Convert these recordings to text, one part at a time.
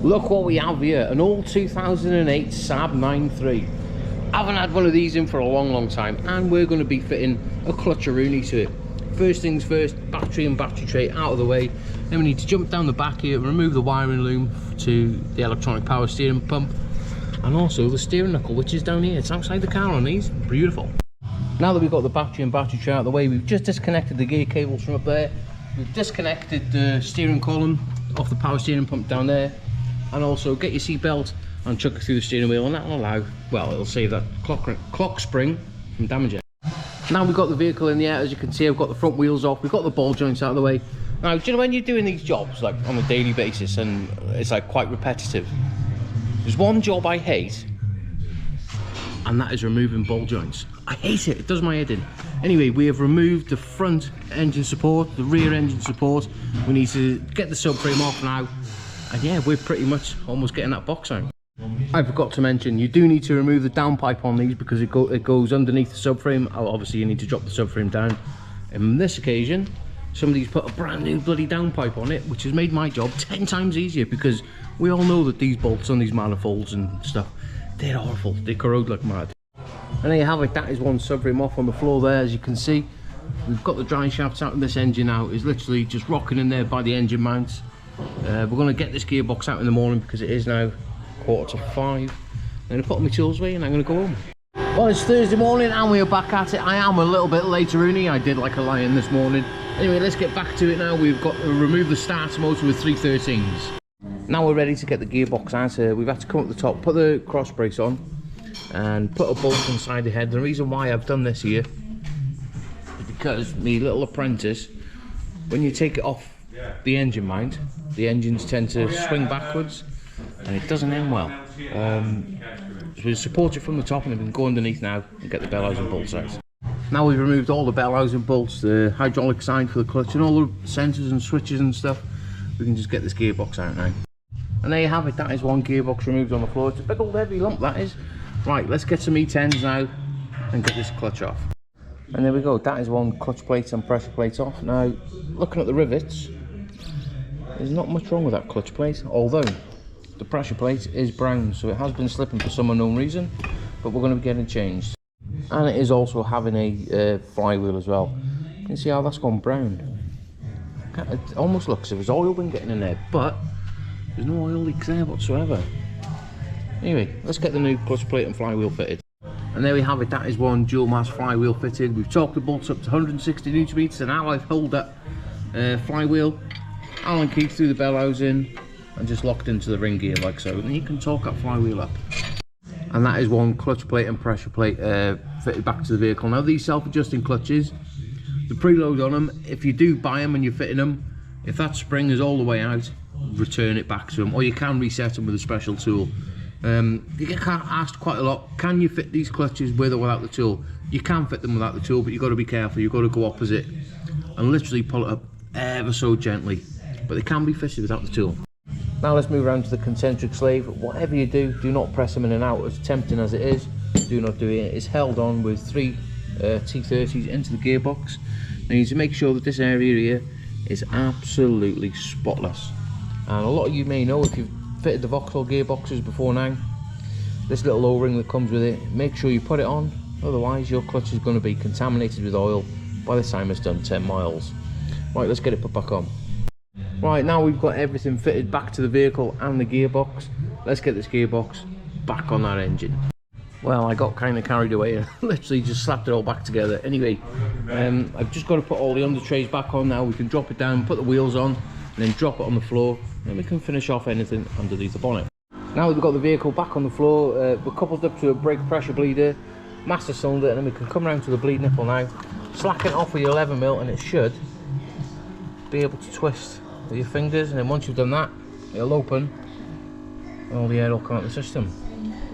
Look what we have here, an old 2008 Saab 9.3. Haven't had one of these in for a long time, and we're going to be fitting a clutcheroonie to it. First things first, battery and battery tray out of the way. Then we need to jump down the back here, remove the wiring loom to the electronic power steering pump, and also the steering knuckle, which is down here. It's outside the car on these. Beautiful. Now that we've got the battery and battery tray out of the way, we've just disconnected the gear cables from up there. We've disconnected the steering column off the power steering pump down there. And also get your seat belt and chuck it through the steering wheel, and that'll allow, well, it'll save that clock spring from damaging. Now we've got the vehicle in the air. As you can see, I've got the front wheels off, we've got the ball joints out of the way. Now, do you know when you're doing these jobs like on a daily basis and it's like quite repetitive, there's one job I hate, and that is removing ball joints. I hate it, it does my head in. Anyway, we have removed the front engine support, the rear engine support. We need to get the subframe off now. And yeah, we're pretty much almost getting that box out. I forgot to mention, you do need to remove the downpipe on these because it goes underneath the subframe. Obviously you need to drop the subframe down. And on this occasion, somebody's put a brand new bloody downpipe on it, which has made my job 10 times easier, because we all know that these bolts on these manifolds and stuff, they're awful, they corrode like mad. And there you have it, that is one subframe off on the floor there. As you can see, we've got the dry shafts out, and this engine now is literally just rocking in there by the engine mounts. We're going to get this gearbox out in the morning because it is now 4:45. I'm going to put my tools away and I'm going to go home. Well, it's Thursday morning and we're back at it. I am a little bit later, Rooney. I did like a lion this morning. Anyway, let's get back to it now. We've got to remove the starter motor with 313s. Now we're ready to get the gearbox out. We've had to come up the top, put the cross brace on and put a bolt inside the head. The reason why I've done this here is because my little apprentice, when you take it off the engine mount, the engines tend to swing backwards and it doesn't end well. So we support it from the top, and we can go underneath now and get the bell housing bolts out. Now we've removed all the bell housing bolts, the hydraulic side for the clutch and all the sensors and switches and stuff. We can just get this gearbox out now. And there you have it, that is one gearbox removed on the floor. It's a big old heavy lump, that is. Right, let's get some E10s now and get this clutch off. And there we go, that is one clutch plate and pressure plate off. Now, looking at the rivets, there's not much wrong with that clutch plate, although the pressure plate is brown, so it has been slipping for some unknown reason, but we're going to be getting it changed. And it is also having a flywheel as well. You can see how that's gone brown. It almost looks as if there's oil been getting in there, but there's no oil leaks there whatsoever. Anyway, let's get the new clutch plate and flywheel fitted. And there we have it, that is one dual mass flywheel fitted. We've torqued the bolts up to 160 Newton meters, and now I've held that flywheel Allen key through the bell housing and just locked into the ring gear like so, and you can torque that flywheel up. And that is one clutch plate and pressure plate fitted back to the vehicle. Now these self-adjusting clutches, the preload on them, if you do buy them and you're fitting them, if that spring is all the way out, return it back to them, or you can reset them with a special tool. You get asked quite a lot, can you fit these clutches with or without the tool? You can fit them without the tool, but you've got to be careful. You've got to go opposite and literally pull it up ever so gently, but they can be fitted without the tool. Now let's move around to the concentric slave. Whatever you do, do not press them in and out. As tempting as it is, do not do it. It's held on with 3 T30s into the gearbox. Now you need to make sure that this area here is absolutely spotless. And a lot of you may know, if you've fitted the Vauxhall gearboxes before now, this little O-ring that comes with it, make sure you put it on, otherwise your clutch is going to be contaminated with oil by the time it's done 10 miles. Right, let's get it put back on. Right, now we've got everything fitted back to the vehicle and the gearbox. Let's get this gearbox back on that engine. Well, I got kind of carried away and literally just slapped it all back together. Anyway, I've just got to put all the under trays back on now. We can drop it down, put the wheels on, and then drop it on the floor, and we can finish off anything underneath the bonnet. Now that we've got the vehicle back on the floor, we're coupled up to a brake pressure bleeder, master cylinder, and then we can come around to the bleed nipple now, slacken it off with your 11mm, and it should be able to twist with your fingers, and then once you've done that, it'll open and all the air will come out of the system.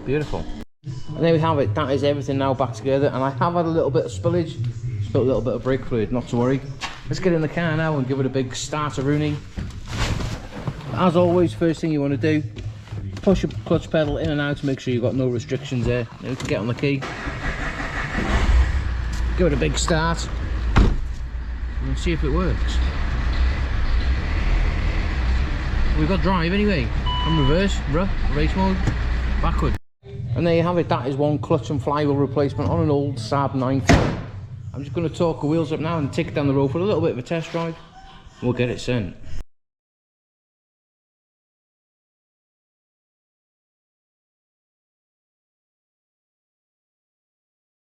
Beautiful. And there we have it, that is everything now back together, and I have had a little bit of spillage, spilled a little bit of brake fluid, not to worry. Let's get in the car now and give it a big starter-rooney. As always, first thing you want to do, push your clutch pedal in and out to make sure you've got no restrictions there. Then we can get on the key, give it a big start, and see if it works. We've got drive anyway. And reverse, race mode, backward. And there you have it, that is one clutch and flywheel replacement on an old Saab 9. I'm just going to torque the wheels up now and take it down the road for a little bit of a test drive. We'll get it sent.